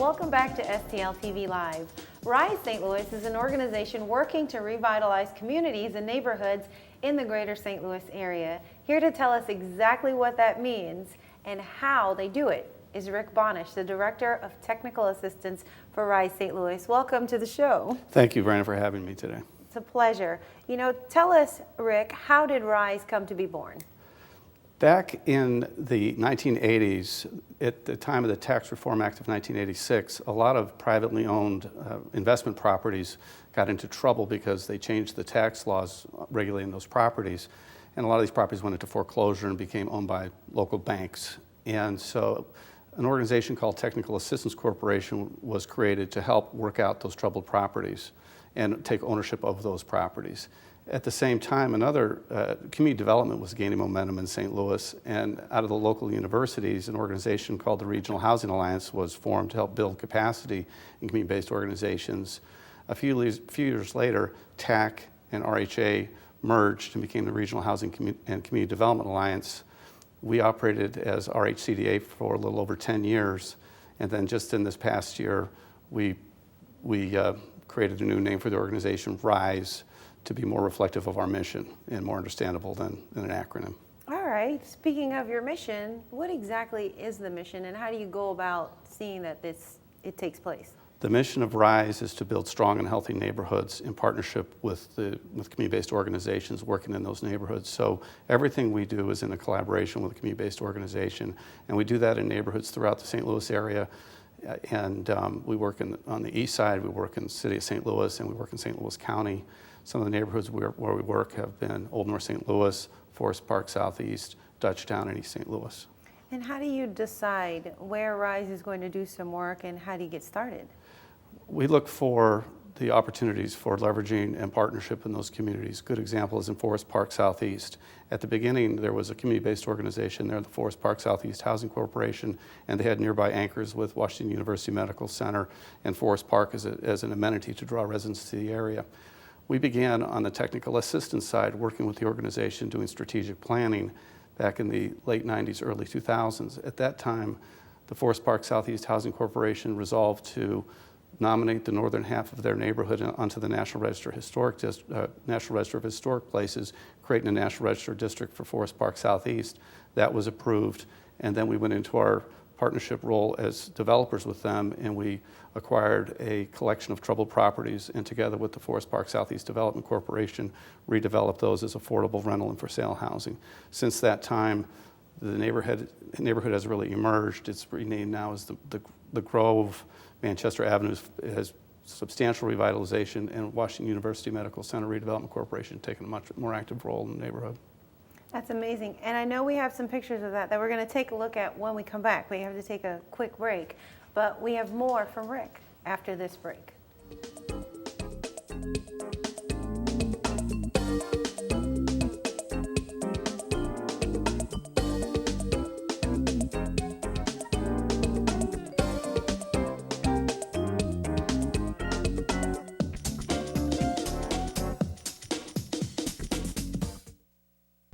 Welcome back to STL TV Live. Rise St. Louis is an organization working to revitalize communities and neighborhoods in the greater St. Louis area. Here to tell us exactly what that means and how they do it is Rick Bonasch, the Director of Technical Assistance for Rise St. Louis. Welcome to the show. Thank you, Raynah, for having me today. It's a pleasure. You know, tell us, Rick, how did Rise come to be born? Back in the 1980s, at the time of the Tax Reform Act of 1986, a lot of privately owned investment properties got into trouble because they changed the tax laws regulating those properties. And a lot of these properties went into foreclosure and became owned by local banks. And so an organization called Technical Assistance Corporation was created to help work out those troubled properties and take ownership of those properties. At the same time, another community development was gaining momentum in St. Louis, and out of the local universities, an organization called the Regional Housing Alliance was formed to help build capacity in community-based organizations. A few years later, TAC and RHA merged and became the Regional Housing and Community Development Alliance. We operated as RHCDA for a little over 10 years, and then just in this past year, we created a new name for the organization, RISE, to be more reflective of our mission and more understandable than an acronym. All right. Speaking of your mission, what exactly is the mission and how do you go about seeing that it takes place? The mission of RISE is to build strong and healthy neighborhoods in partnership with community-based organizations working in those neighborhoods. So everything we do is in a collaboration with a community-based organization, and we do that in neighborhoods throughout the St. Louis area. And we work on the east side, we work in the city of St. Louis, and we work in St. Louis County. Some of the neighborhoods where we work have been Old North St. Louis, Forest Park Southeast, Dutchtown, and East St. Louis. And how do you decide where RISE is going to do some work and how do you get started? We look for the opportunities for leveraging and partnership in those communities. Good example is in Forest Park Southeast. At the beginning, there was a community-based organization there, the Forest Park Southeast Housing Corporation, and they had nearby anchors with Washington University Medical Center and Forest Park as an amenity to draw residents to the area. We began on the technical assistance side, working with the organization, doing strategic planning back in the late 90s, early 2000s. At that time, the Forest Park Southeast Housing Corporation resolved to nominate the northern half of their neighborhood onto the National Register of Historic Places, creating a National Register district for Forest Park Southeast. That was approved, and then we went into our partnership role as developers with them, and we acquired a collection of troubled properties, and together with the Forest Park Southeast Development Corporation, redeveloped those as affordable rental and for sale housing. Since that time, the neighborhood has really emerged. It's renamed now as the Grove. Manchester Avenue has substantial revitalization, and Washington University Medical Center Redevelopment Corporation taking a much more active role in the neighborhood. That's amazing. And I know we have some pictures of that we're going to take a look at when we come back. We have to take a quick break, but we have more from Rick after this break.